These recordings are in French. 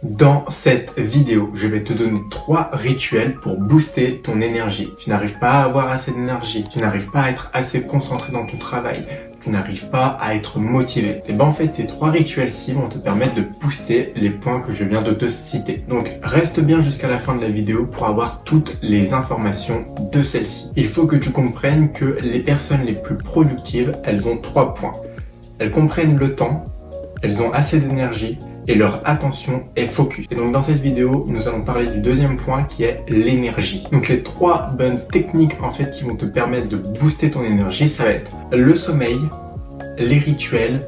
Dans cette vidéo, je vais te donner 3 rituels pour booster ton énergie. Tu n'arrives pas à avoir assez d'énergie, tu n'arrives pas à être assez concentré dans ton travail, tu n'arrives pas à être motivé. Et ben en fait, ces 3 rituels-ci vont te permettre de booster les points que je viens de te citer. Donc reste bien jusqu'à la fin de la vidéo pour avoir toutes les informations de celle-ci. Il faut que tu comprennes que les personnes les plus productives, elles ont 3 points. Elles comprennent le temps, elles ont assez d'énergie et leur attention est focus. Et donc dans cette vidéo, nous allons parler du deuxième point qui est l'énergie. Donc les 3 bonnes techniques en fait qui vont te permettre de booster ton énergie, ça va être le sommeil, les rituels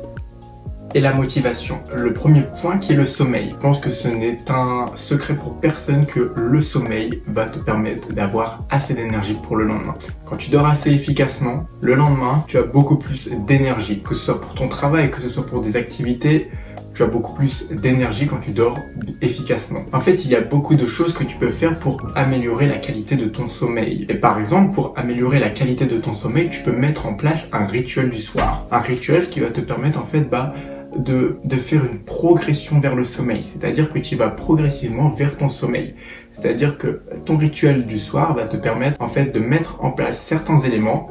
et la motivation. Le premier point qui est le sommeil. Je pense que ce n'est un secret pour personne que le sommeil va te permettre d'avoir assez d'énergie pour le lendemain. Quand tu dors assez efficacement, le lendemain, tu as beaucoup plus d'énergie. Que ce soit pour ton travail, que ce soit pour des activités, tu as beaucoup plus d'énergie quand tu dors efficacement. En fait, il y a beaucoup de choses que tu peux faire pour améliorer la qualité de ton sommeil. Et par exemple, pour améliorer la qualité de ton sommeil, tu peux mettre en place un rituel du soir. Un rituel qui va te permettre en fait de faire une progression vers le sommeil. C'est-à-dire que tu vas progressivement vers ton sommeil. C'est-à-dire que ton rituel du soir va te permettre en fait de mettre en place certains éléments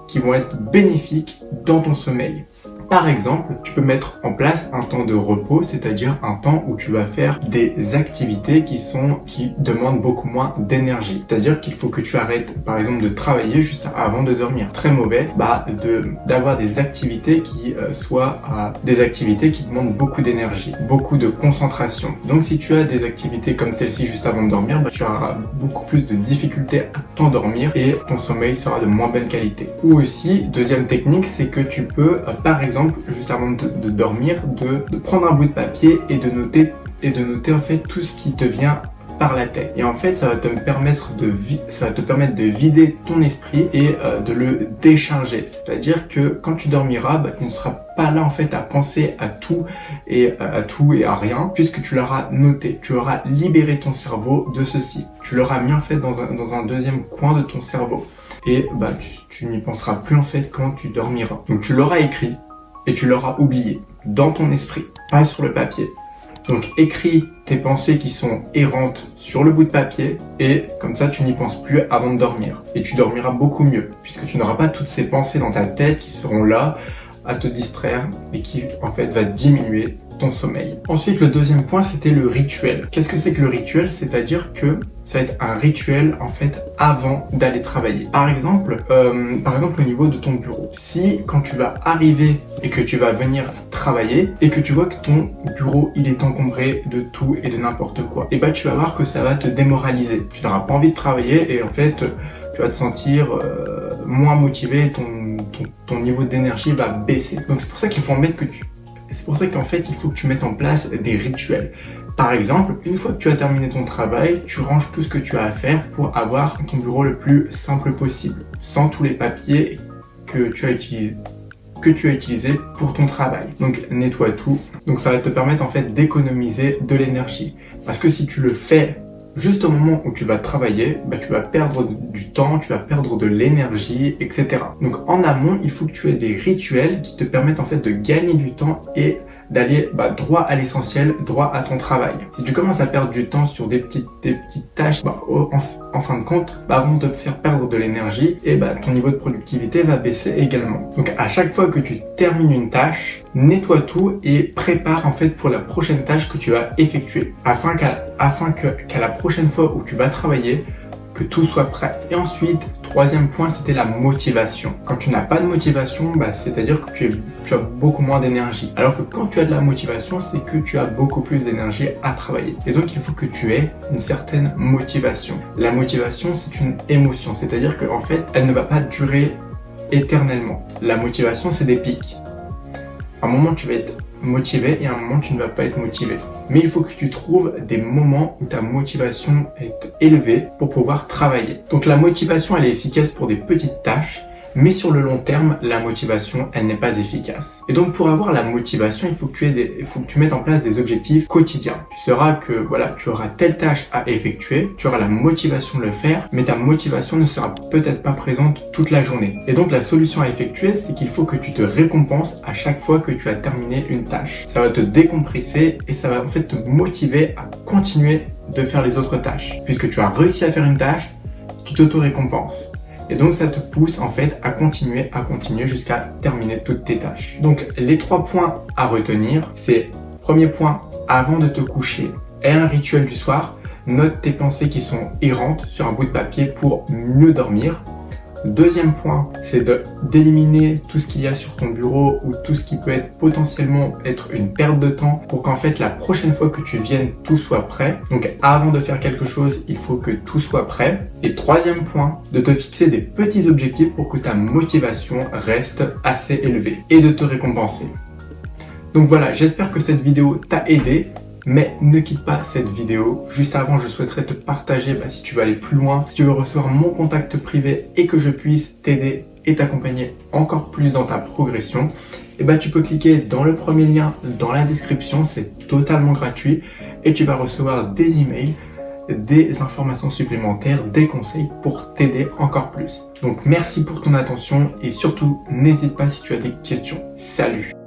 qui vont être bénéfiques dans ton sommeil. Par exemple, tu peux mettre en place un temps de repos, c'est-à-dire un temps où tu vas faire des activités qui demandent beaucoup moins d'énergie. C'est-à-dire qu'il faut que tu arrêtes, par exemple, de travailler juste avant de dormir. Très mauvais, d'avoir des activités qui des activités qui demandent beaucoup d'énergie, beaucoup de concentration. Donc, si tu as des activités comme celle-ci juste avant de dormir, tu auras beaucoup plus de difficultés à t'endormir et ton sommeil sera de moins bonne qualité. Ou aussi, deuxième technique, c'est que tu peux, par exemple, juste avant de dormir, de prendre un bout de papier et de noter en fait tout ce qui te vient par la tête. Et en fait, ça va te permettre de vider ton esprit et de le décharger. C'est-à-dire que quand tu dormiras, tu ne seras pas là en fait à penser à tout et à rien, puisque tu l'auras noté. Tu auras libéré ton cerveau de ceci. Tu l'auras mis en fait dans un deuxième coin de ton cerveau. Et tu n'y penseras plus en fait quand tu dormiras. Donc tu l'auras écrit et tu l'auras oublié dans ton esprit, pas sur le papier. Donc écris tes pensées qui sont errantes sur le bout de papier et comme ça tu n'y penses plus avant de dormir. Et tu dormiras beaucoup mieux puisque tu n'auras pas toutes ces pensées dans ta tête qui seront là à te distraire et qui en fait va diminuer ton sommeil. Ensuite, le deuxième point, c'était le rituel. Qu'est-ce que c'est que le rituel? C'est-à-dire que ça va être un rituel en fait avant d'aller travailler. Par exemple au niveau de ton bureau. Si quand tu vas arriver et que tu vas venir travailler et que tu vois que ton bureau il est encombré de tout et de n'importe quoi, et tu vas voir que ça va te démoraliser. Tu n'auras pas envie de travailler et en fait tu vas te sentir moins motivé, ton niveau d'énergie va baisser. Donc c'est pour ça qu'il faut C'est pour ça qu'en fait, il faut que tu mettes en place des rituels. Par exemple, une fois que tu as terminé ton travail, tu ranges tout ce que tu as à faire pour avoir ton bureau le plus simple possible, sans tous les papiers que tu as utilisés pour ton travail. Donc nettoie tout. Donc ça va te permettre en fait d'économiser de l'énergie. Parce que si tu le fais juste au moment où tu vas travailler, tu vas perdre du temps, tu vas perdre de l'énergie, etc. Donc en amont, il faut que tu aies des rituels qui te permettent en fait de gagner du temps et d'aller droit à l'essentiel, droit à ton travail. Si tu commences à perdre du temps sur des petites tâches, en fin de compte, vont te faire perdre de l'énergie et ton niveau de productivité va baisser également. Donc à chaque fois que tu termines une tâche, nettoie tout et prépare en fait pour la prochaine tâche que tu vas effectuer afin qu'à la prochaine fois où tu vas travailler, que tout soit prêt. Et ensuite, troisième point, c'était la motivation. Quand tu n'as pas de motivation, c'est-à-dire que tu as beaucoup moins d'énergie. Alors que quand tu as de la motivation, c'est que tu as beaucoup plus d'énergie à travailler. Et donc, il faut que tu aies une certaine motivation. La motivation, c'est une émotion. C'est-à-dire qu'en fait, elle ne va pas durer éternellement. La motivation, c'est des pics. À un moment, tu vas être motivé et à un moment, tu ne vas pas être motivé. Mais il faut que tu trouves des moments où ta motivation est élevée pour pouvoir travailler. Donc la motivation, elle est efficace pour des petites tâches, mais sur le long terme, la motivation, elle n'est pas efficace. Et donc pour avoir la motivation, il faut que tu mettes en place des objectifs quotidiens. Tu sauras que voilà, tu auras telle tâche à effectuer, tu auras la motivation de le faire, mais ta motivation ne sera peut-être pas présente toute la journée. Et donc la solution à effectuer, c'est qu'il faut que tu te récompenses à chaque fois que tu as terminé une tâche. Ça va te décompresser et ça va en fait te motiver à continuer de faire les autres tâches. Puisque tu as réussi à faire une tâche, tu t'auto-récompenses. Et donc ça te pousse en fait à continuer jusqu'à terminer toutes tes tâches. Donc les 3 points à retenir, c'est premier point, avant de te coucher, aie un rituel du soir, note tes pensées qui sont errantes sur un bout de papier pour mieux dormir. Deuxième point, c'est d'éliminer tout ce qu'il y a sur ton bureau ou tout ce qui peut potentiellement être une perte de temps pour qu'en fait la prochaine fois que tu viennes, tout soit prêt. Donc avant de faire quelque chose, il faut que tout soit prêt. Et troisième point, de te fixer des petits objectifs pour que ta motivation reste assez élevée et de te récompenser. Donc voilà, j'espère que cette vidéo t'a aidé. Mais ne quitte pas cette vidéo. Juste avant, je souhaiterais te partager si tu veux aller plus loin, si tu veux recevoir mon contact privé et que je puisse t'aider et t'accompagner encore plus dans ta progression, tu peux cliquer dans le premier lien dans la description, c'est totalement gratuit et tu vas recevoir des emails, des informations supplémentaires, des conseils pour t'aider encore plus. Donc merci pour ton attention et surtout n'hésite pas si tu as des questions. Salut!